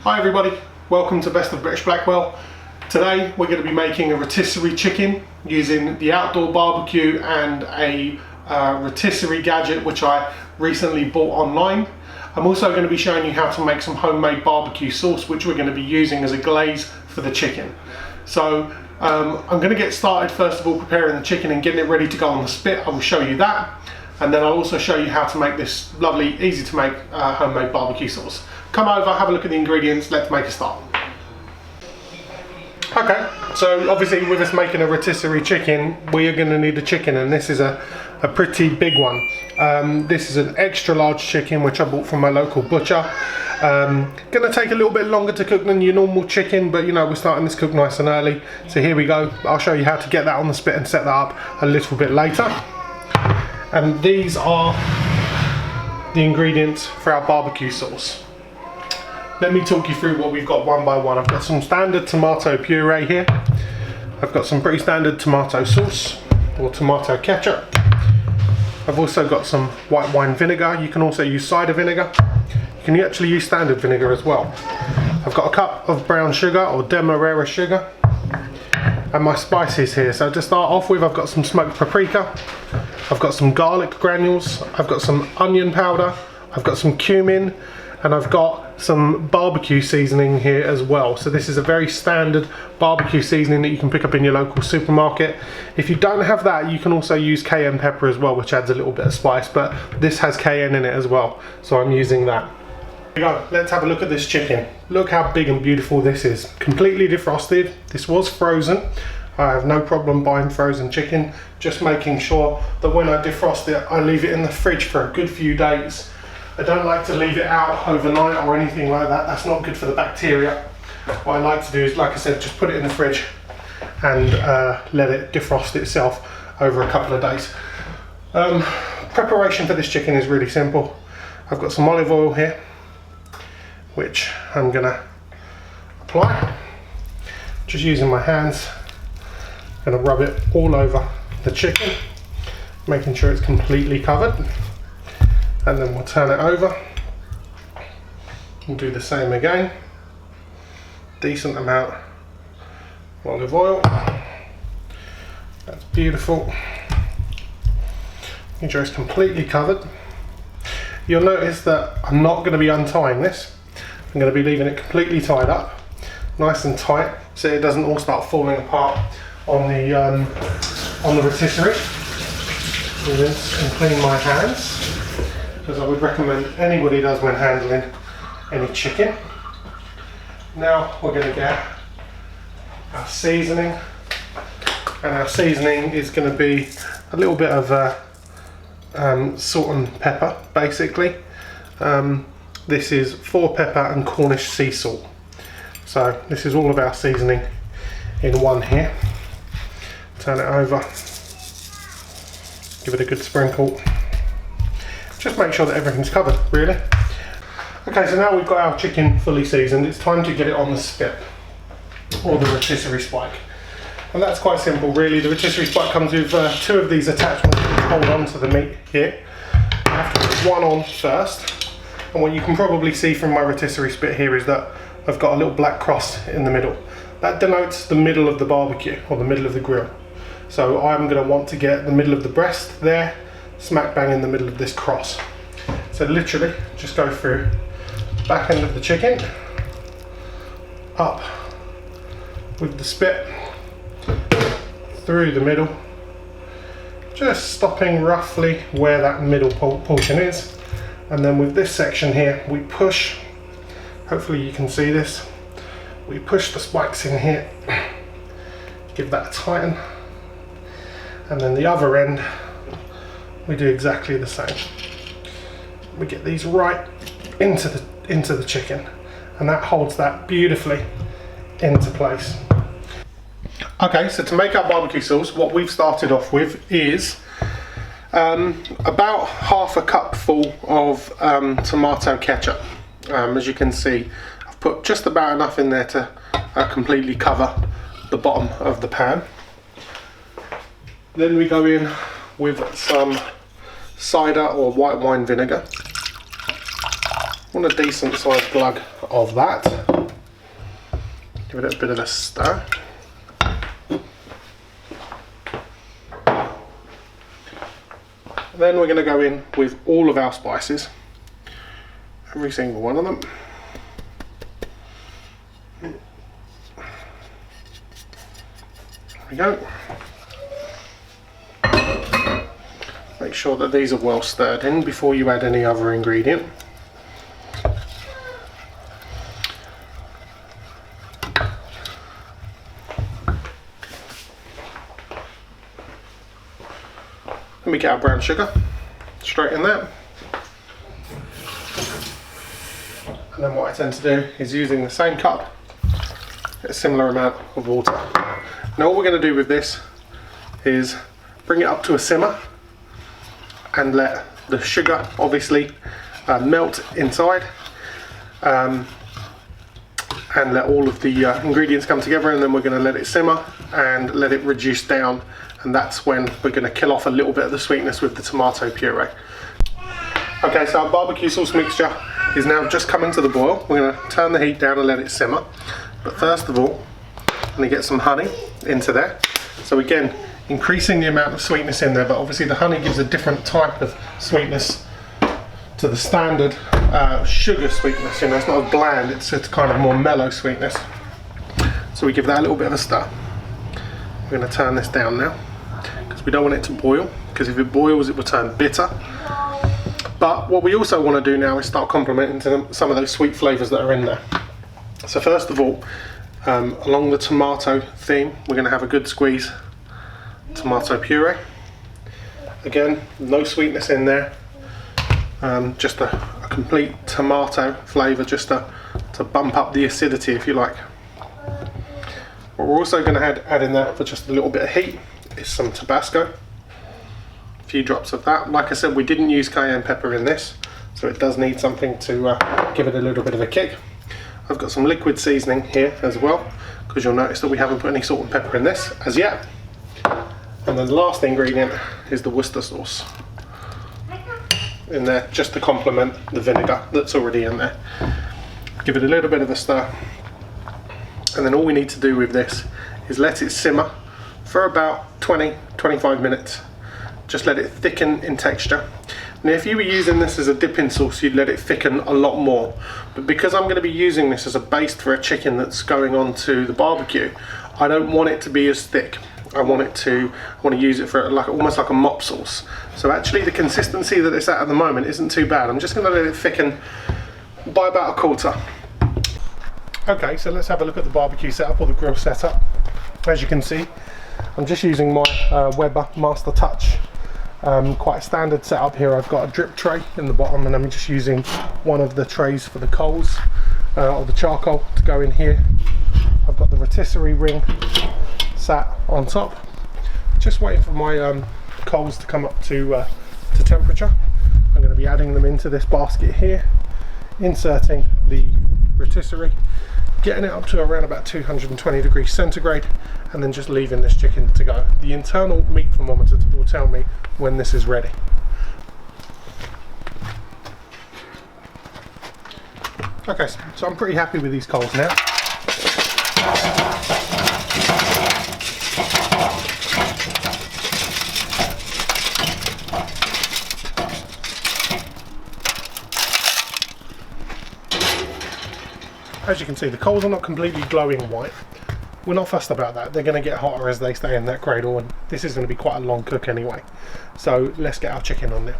Hi everybody, welcome to Best of British Blackwell. Today we're going to be making a rotisserie chicken using the outdoor barbecue and a rotisserie gadget which I recently bought online. I'm also going to be showing you how to make some homemade barbecue sauce which we're going to be using as a glaze for the chicken. So I'm going to get started first of all preparing the chicken and getting it ready to go on the spit. I will show you that, and then I'll also show you how to make this lovely, easy to make homemade barbecue sauce. Come over, have a look at the ingredients, let's make a start. Okay, so obviously with us making a rotisserie chicken, we are going to need a chicken, and this is a pretty big one. This is an extra large chicken which I bought from my local butcher. Going to take a little bit longer to cook than your normal chicken, but you know, we're starting this cook nice and early. So here we go, I'll show you how to get that on the spit and set that up a little bit later. And these are the ingredients for our barbecue sauce. Let me talk you through what we've got one by one. I've got some standard tomato puree here. I've got some pretty standard tomato sauce or tomato ketchup. I've also got some white wine vinegar. You can also use cider vinegar. You can actually use standard vinegar as well. I've got a cup of brown sugar or demerara sugar. And my spices here. So to start off with, I've got some smoked paprika. I've got some garlic granules. I've got some onion powder. I've got some cumin. And I've got some barbecue seasoning here as well. So this is a very standard barbecue seasoning that you can pick up in your local supermarket. If you don't have that, you can also use cayenne pepper as well, which adds a little bit of spice, but this has cayenne in it as well, so I'm using that. Here we go, let's have a look at this chicken. Look how big and beautiful this is. Completely defrosted. This was frozen. I have no problem buying frozen chicken, just making sure that when I defrost it, I leave it in the fridge for a good few days. I don't like to leave it out overnight or anything like that. That's not good for the bacteria. What I like to do is, like I said, just put it in the fridge and let it defrost itself over a couple of days. Preparation for this chicken is really simple. I've got some olive oil here, which I'm gonna apply. Just using my hands, I'm gonna rub it all over the chicken, making sure it's completely covered. And then we'll turn it over and do the same again. Decent amount of olive oil. That's beautiful. Making sure it's completely covered. You'll notice that I'm not going to be untying this. I'm going to be leaving it completely tied up, nice and tight, so it doesn't all start falling apart on the rotisserie. Rinse and clean my hands, as I would recommend anybody does when handling any chicken. Now we're going to get our seasoning, and our seasoning is going to be a little bit of salt and pepper basically. This is 4 pepper and Cornish sea salt. So this is all of our seasoning in one here. Turn it over, give it a good sprinkle. Just make sure that everything's covered, really. Okay, so now we've got our chicken fully seasoned, it's time to get it on the spit, or the rotisserie spike. And that's quite simple, really. The rotisserie spike comes with 2 of these attachments that hold on to the meat here. You have to put one on first, and what you can probably see from my rotisserie spit here is that I've got a little black cross in the middle. That denotes the middle of the barbecue, or the middle of the grill. So I'm going to want to get the middle of the breast there, smack bang in the middle of this cross. So literally just go through the back end of the chicken, up with the spit, through the middle, just stopping roughly where that middle portion is. And then with this section here, we push, hopefully you can see this, we push the spikes in here, give that a tighten, and then the other end we do exactly the same. We get these right into the chicken, and that holds that beautifully into place. Okay, so to make our barbecue sauce, what we've started off with is about half a cup full of tomato ketchup. As you can see, I've put just about enough in there to completely cover the bottom of the pan. Then we go in with some cider or white wine vinegar. want a decent sized glug of that. Give it a bit of a stir. Then we're going to go in with all of our spices, every single one of them. There we go. Make sure that these are well stirred in before you add any other ingredient. Then we get our brown sugar straight in there. And then what I tend to do is using the same cup, a similar amount of water. Now all we're going to do with this is bring it up to a simmer and let the sugar obviously melt inside, and let all of the ingredients come together, and then we're going to let it simmer and let it reduce down, and that's when we're going to kill off a little bit of the sweetness with the tomato puree. Okay, so our barbecue sauce mixture is now just coming to the boil. We're going to turn the heat down and let it simmer, but first of all I'm going to get some honey into there. So again, increasing the amount of sweetness in there, but obviously the honey gives a different type of sweetness to the standard sugar sweetness. You know, it's not as bland, it's kind of more mellow sweetness. So we give that a little bit of a stir. We're going to turn this down now because we don't want it to boil, because if it boils it will turn bitter. But what we also want to do now is start complementing some of those sweet flavours that are in there. So first of all, along the tomato theme, we're going to have a good squeeze tomato puree. Again, no sweetness in there, just a complete tomato flavour, just to bump up the acidity, if you like. What we're also going to add in there for just a little bit of heat is some Tabasco. A few drops of that. Like I said, we didn't use cayenne pepper in this, so it does need something to give it a little bit of a kick. I've got some liquid seasoning here as well, because you'll notice that we haven't put any salt and pepper in this as yet. And then the last ingredient is the Worcester sauce in there, just to complement the vinegar that's already in there. Give it a little bit of a stir, and then all we need to do with this is let it simmer for about 20-25 minutes. Just let it thicken in texture. Now if you were using this as a dipping sauce, you'd let it thicken a lot more, but because I'm going to be using this as a base for a chicken that's going on to the barbecue, I don't want it to be as thick. I want to use it for almost like a mop sauce. So actually the consistency that it's at the moment isn't too bad. I'm just going to let it thicken by about a quarter. Okay, so let's have a look at the barbecue setup, or the grill setup. As you can see, I'm just using my Weber Master Touch. Quite a standard setup here. I've got a drip tray in the bottom, and I'm just using one of the trays for the coals, or the charcoal, to go in here. I've got the rotisserie ring sat on top, just waiting for my coals to come up to temperature. I'm going to be adding them into this basket here, inserting the rotisserie, getting it up to around about 220 degrees centigrade, and then just leaving this chicken to go. The internal meat thermometer will tell me when this is ready. Okay, so I'm pretty happy with these coals now. As you can see, the coals are not completely glowing white. We're not fussed about that. They're going to get hotter as they stay in that cradle, and this is going to be quite a long cook anyway. So let's get our chicken on there.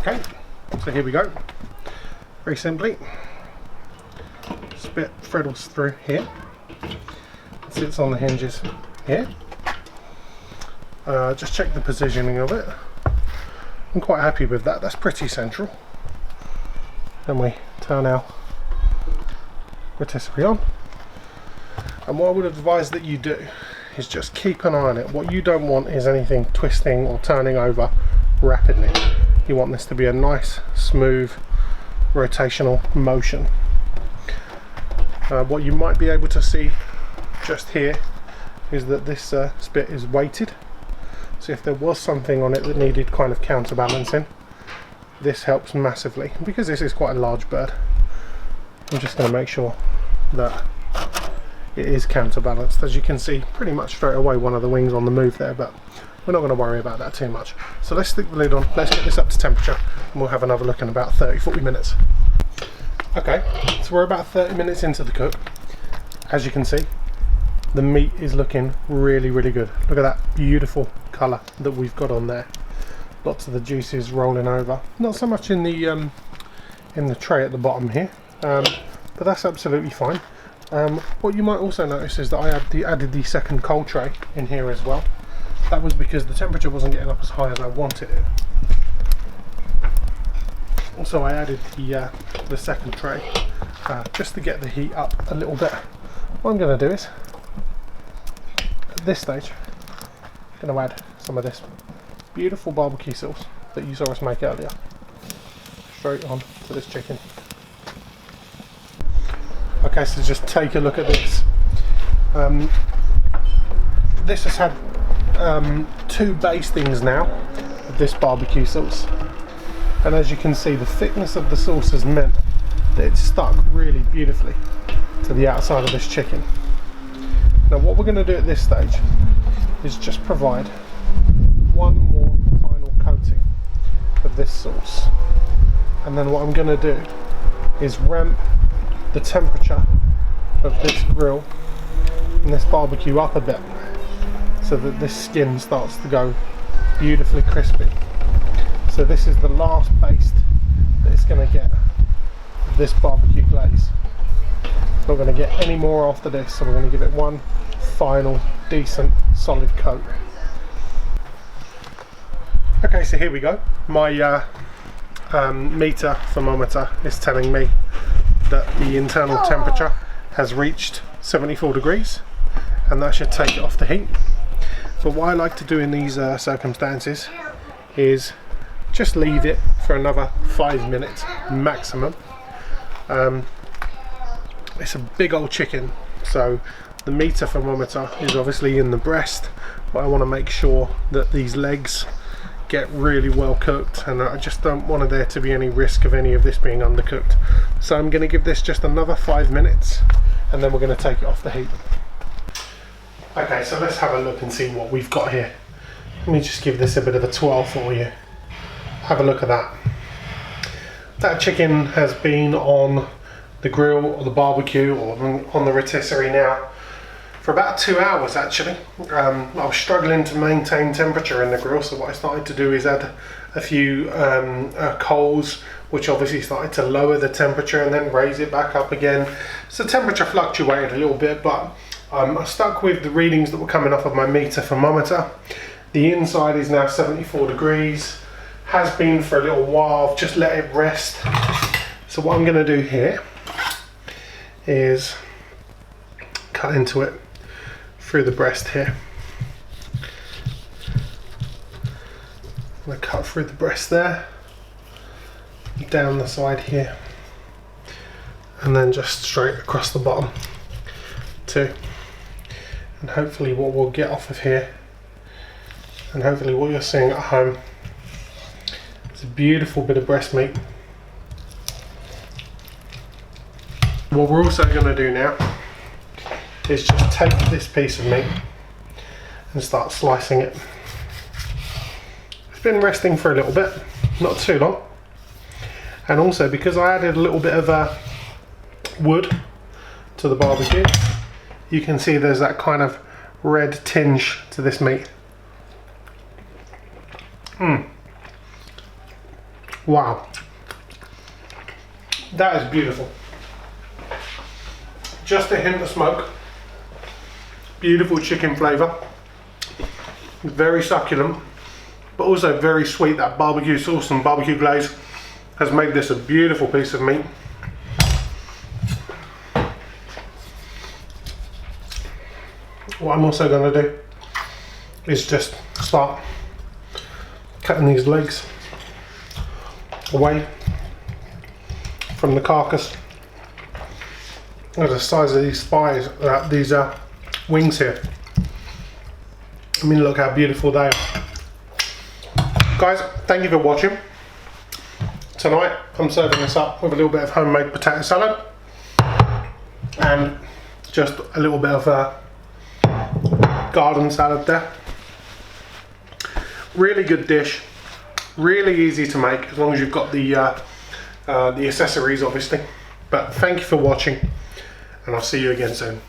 Okay, so here we go. Very simply, spit threadles through here. It sits on the hinges here. Just check the positioning of it. I'm quite happy with that. That's pretty central. Then we turn our rotisserie on, and what I would advise that you do is just keep an eye on it. What you don't want is anything twisting or turning over rapidly. You want this to be a nice, smooth, rotational motion. What you might be able to see just here is that this spit is weighted. So if there was something on it that needed kind of counterbalancing, this helps massively. Because this is quite a large bird, I'm just going to make sure that it is counterbalanced. As you can see, pretty much straight away one of the wings on the move there, but we're not going to worry about that too much. So let's stick the lid on, let's get this up to temperature, and we'll have another look in about 30-40 minutes. Okay, so we're about 30 minutes into the cook. As you can see, the meat is looking really, really good. Look at that beautiful colour that we've got on there. Lots of the juices rolling over. Not so much in the tray at the bottom here, but that's absolutely fine. What you might also notice is that I added the second cold tray in here as well. That was because the temperature wasn't getting up as high as I wanted it. So I added the second tray just to get the heat up a little bit. What I'm going to do is, at this stage, I'm going to add some of this beautiful barbecue sauce that you saw us make earlier straight on to this chicken. Okay, so just take a look at this. This has had 2 bastings now of this barbecue sauce, and as you can see, the thickness of the sauce has meant that it's stuck really beautifully to the outside of this chicken. Now what we're going to do at this stage is just provide one more final coating of this sauce, and then what I'm going to do is ramp the temperature of this grill and this barbecue up a bit so that this skin starts to go beautifully crispy. So this is the last baste that it's going to get of this barbecue glaze. It's not going to get any more after this, so we're going to give it one final decent solid coat. Okay, so here we go. My meter thermometer is telling me that the internal temperature has reached 74 degrees, and that should take it off the heat. But what I like to do in these circumstances is just leave it for another 5 minutes maximum. It's a big old chicken, so the meter thermometer is obviously in the breast, but I want to make sure that these legs get really well cooked, and I just don't want there to be any risk of any of this being undercooked. So I'm going to give this just another 5 minutes, and then we're going to take it off the heat. Okay, so let's have a look and see what we've got here. Let me just give this a bit of a twirl for you. Have a look at that. That chicken has been on the grill or the barbecue or on the rotisserie now for about 2 hours actually. I was struggling to maintain temperature in the grill, so what I started to do is add a few coals, which obviously started to lower the temperature and then raise it back up again. So temperature fluctuated a little bit, but I stuck with the readings that were coming off of my meter thermometer. The inside is now 74 degrees, has been for a little while. I've just let it rest. So what I'm going to do here is cut into it through the breast here. I'm going to cut through the breast there, down the side here, and then just straight across the bottom too. And hopefully what we'll get off of here, and hopefully what you're seeing at home, is a beautiful bit of breast meat. What we're also going to do now is just take this piece of meat and start slicing it. It's been resting for a little bit, not too long, and also because I added a little bit of wood to the barbecue, you can see there's that kind of red tinge to this meat. Wow, that is beautiful. Just a hint of smoke, beautiful chicken flavour, very succulent, but also very sweet. That barbecue sauce and barbecue glaze has made this a beautiful piece of meat. What I'm also going to do is just start cutting these legs away from the carcass. Look at the size of these thighs, these wings here. I mean, look how beautiful they are. Guys, thank you for watching. tonight I'm serving this up with a little bit of homemade potato salad and just a little bit of garden salad there. Really good dish, really easy to make as long as you've got the accessories obviously. But thank you for watching and I'll see you again soon.